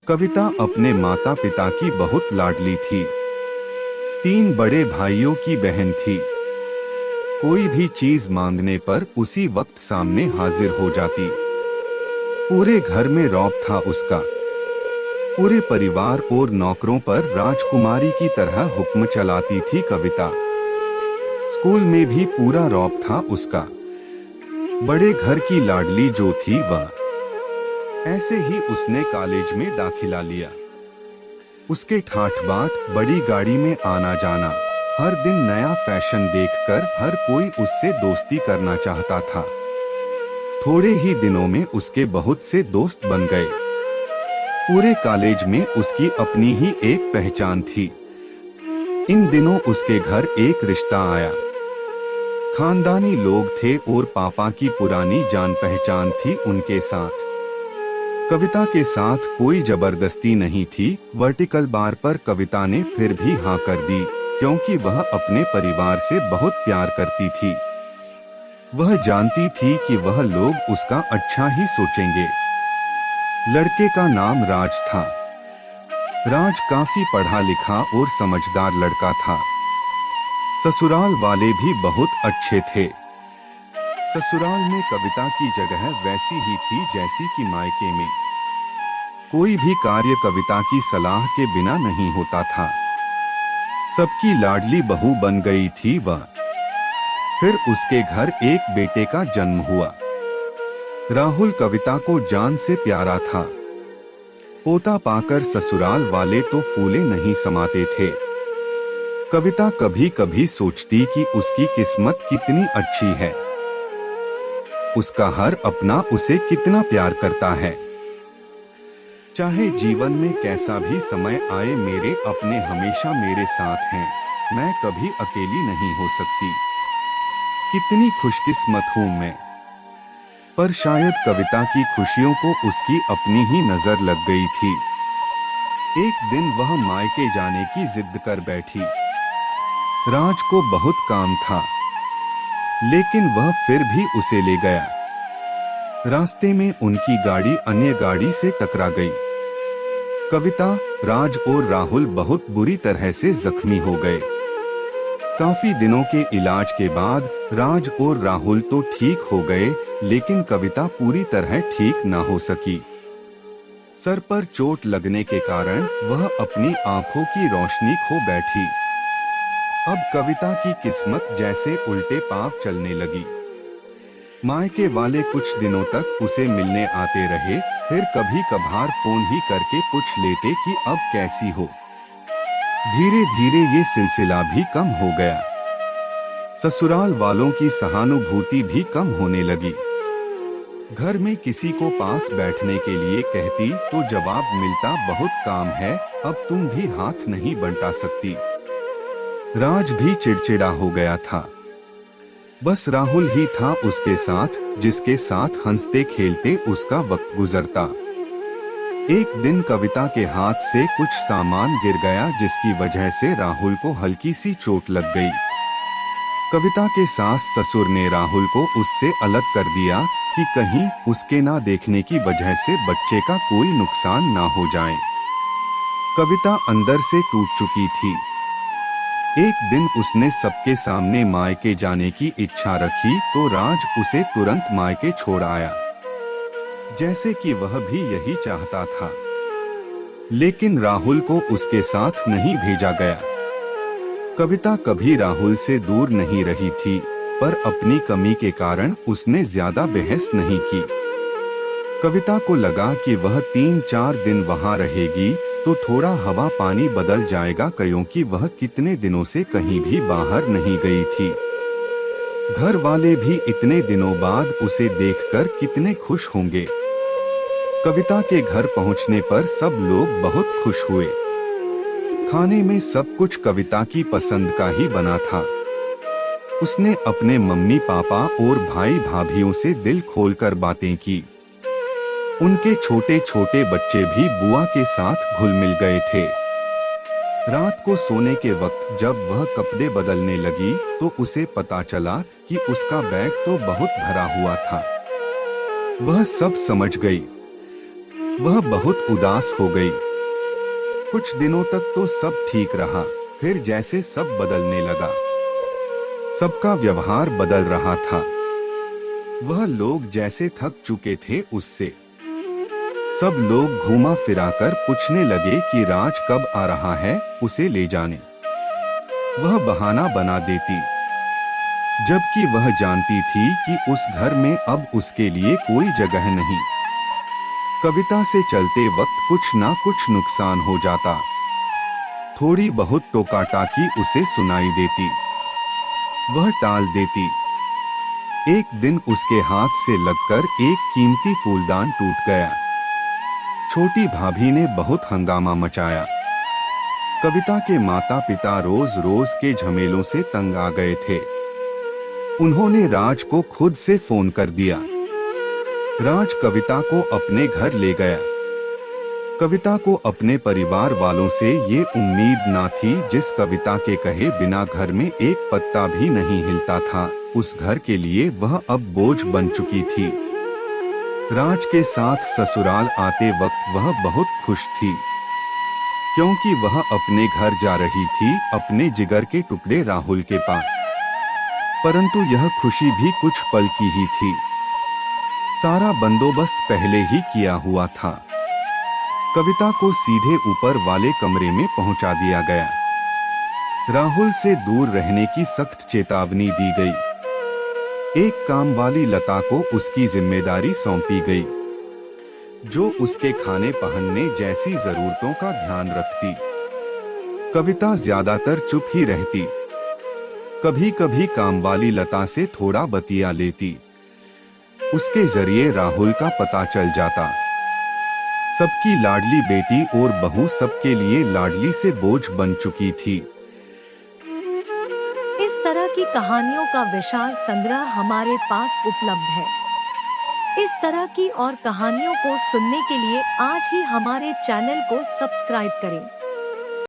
कविता अपने माता पिता की बहुत लाडली थी। 3 बड़े भाइयों की बहन थी। कोई भी चीज मांगने पर उसी वक्त सामने हाजिर हो जाती। पूरे घर में रौब था उसका। पूरे परिवार और नौकरों पर राजकुमारी की तरह हुक्म चलाती थी कविता। स्कूल में भी पूरा रौब था उसका। बड़े घर की लाडली जो थी वह। ऐसे ही उसने कॉलेज में दाखिला लिया। उसके ठाठ बाट, बड़ी गाड़ी में आना जाना, हर दिन नया फैशन देखकर हर कोई उससे दोस्ती करना चाहता था। थोड़े ही दिनों में उसके बहुत से दोस्त बन गए। पूरे कॉलेज में उसकी अपनी ही एक पहचान थी। इन दिनों उसके घर एक रिश्ता आया। खानदानी लोग थे और पापा की पुरानी जान पहचान थी उनके साथ। कविता के साथ कोई जबरदस्ती नहीं थी। वर्टिकल बार पर कविता ने फिर भी हाँ कर दी, क्योंकि वह अपने परिवार से बहुत प्यार करती थी। वह जानती थी कि वह लोग उसका अच्छा ही सोचेंगे। लड़के का नाम राज था। राज काफी पढ़ा लिखा और समझदार लड़का था। ससुराल वाले भी बहुत अच्छे थे। ससुराल में कविता की जगह वैसी ही थी जैसी कि मायके में। कोई भी कार्य कविता की सलाह के बिना नहीं होता था। सबकी लाडली बहू बन गई थी वह। फिर उसके घर एक बेटे का जन्म हुआ। राहुल कविता को जान से प्यारा था। पोता पाकर ससुराल वाले तो फूले नहीं समाते थे। कविता कभी कभी सोचती कि उसकी किस्मत कितनी अच्छी है। उसका हर अपना उसे कितना प्यार करता है। चाहे जीवन में कैसा भी समय आए, मेरे अपने हमेशा मेरे साथ हैं। मैं कभी अकेली नहीं हो सकती। कितनी खुशकिस्मत हूँ मैं। पर शायद कविता की खुशियों को उसकी अपनी ही नजर लग गई थी। एक दिन वह मायके जाने की जिद कर बैठी। राज को बहुत काम था, लेकिन वह फिर भी उसे ले गया। रास्ते में उनकी गाड़ी अन्य गाड़ी से टकरा गई। कविता, राज और राहुल बहुत बुरी तरह से जख्मी हो गए। काफी दिनों के इलाज के बाद राज और राहुल तो ठीक हो गए, लेकिन कविता पूरी तरह ठीक ना हो सकी। सर पर चोट लगने के कारण वह अपनी आंखों की रोशनी खो बैठी। अब कविता की किस्मत जैसे उल्टे पांव चलने लगी। मायके वाले कुछ दिनों तक उसे मिलने आते रहे, फिर कभी कभार फोन ही करके पूछ लेते कि अब कैसी हो। धीरे धीरे ये सिलसिला भी कम हो गया। ससुराल वालों की सहानुभूति भी कम होने लगी। घर में किसी को पास बैठने के लिए कहती तो जवाब मिलता, बहुत काम है, अब तुम भी हाथ नहीं बंटा सकती। राज भी चिड़चिड़ा हो गया था। बस राहुल ही था उसके साथ, जिसके साथ हंसते खेलते उसका वक्त गुजरता। एक दिन कविता के हाथ से कुछ सामान गिर गया, जिसकी वजह से राहुल को हल्की सी चोट लग गई। कविता के सास ससुर ने राहुल को उससे अलग कर दिया कि कहीं उसके ना देखने की वजह से बच्चे का कोई नुकसान ना हो जाए। कविता अंदर से टूट चुकी थी। एक दिन उसने सबके सामने मायके जाने की इच्छा रखी तो राज उसे तुरंत मायके छोड़ आया, जैसे कि वह भी यही चाहता था। लेकिन राहुल को उसके साथ नहीं भेजा गया। कविता कभी राहुल से दूर नहीं रही थी, पर अपनी कमी के कारण उसने ज्यादा बहस नहीं की। कविता को लगा कि वह 3-4 दिन वहां रहेगी तो थोड़ा हवा पानी बदल जाएगा, क्योंकि वह कितने दिनों से कहीं भी बाहर नहीं गई थी। घर वाले भी इतने दिनों बाद उसे देखकर कितने खुश होंगे। कविता के घर पहुंचने पर सब लोग बहुत खुश हुए। खाने में सब कुछ कविता की पसंद का ही बना था। उसने अपने मम्मी पापा और भाई भाभीओं से दिल खोलकर बातें की। उनके छोटे छोटे बच्चे भी बुआ के साथ घुल मिल गए थे। रात को सोने के वक्त जब वह कपड़े बदलने लगी तो उसे पता चला कि उसका बैग तो बहुत भरा हुआ था। वह सब समझ गई। वह बहुत उदास हो गई। कुछ दिनों तक तो सब ठीक रहा, फिर जैसे सब बदलने लगा। सबका व्यवहार बदल रहा था। वह लोग जैसे थक चुके थे उससे। सब लोग घूमा फिराकर पूछने लगे कि राज कब आ रहा है, उसे ले जाने। वह बहाना बना देती, जबकि वह जानती थी कि उस घर में अब उसके लिए कोई जगह नहीं। कविता से चलते वक्त कुछ ना कुछ नुकसान हो जाता। थोड़ी बहुत टोका-टाकी उसे सुनाई देती, वह टाल देती। एक दिन उसके हाथ से लगकर एक कीमती फूलदान टूट गया। छोटी भाभी ने बहुत हंगामा मचाया। कविता के माता पिता रोज रोज के झमेलों से तंग आ गए थे। उन्होंने राज को खुद से फोन कर दिया। राज कविता को अपने घर ले गया। कविता को अपने परिवार वालों से ये उम्मीद ना थी। जिस कविता के कहे बिना घर में एक पत्ता भी नहीं हिलता था, उस घर के लिए वह अब बोझ बन चुकी थी। राज के साथ ससुराल आते वक्त वह बहुत खुश थी, क्योंकि वह अपने घर जा रही थी, अपने जिगर के टुकड़े राहुल के पास। परंतु यह खुशी भी कुछ पल की ही थी। सारा बंदोबस्त पहले ही किया हुआ था। कविता को सीधे ऊपर वाले कमरे में पहुंचा दिया गया। राहुल से दूर रहने की सख्त चेतावनी दी गई। एक काम वाली लता को उसकी जिम्मेदारी सौंपी गई, जो उसके खाने पहनने जैसी जरूरतों का ध्यान रखती। कविता ज्यादातर चुप ही रहती। कभी कभी काम वाली लता से थोड़ा बतिया लेती। उसके जरिए राहुल का पता चल जाता। सबकी लाडली बेटी और बहू सबके लिए लाडली से बोझ बन चुकी थी। इस तरह की कहानियों का विशाल संग्रह हमारे पास उपलब्ध है। इस तरह की और कहानियों को सुनने के लिए आज ही हमारे चैनल को सब्सक्राइब करें।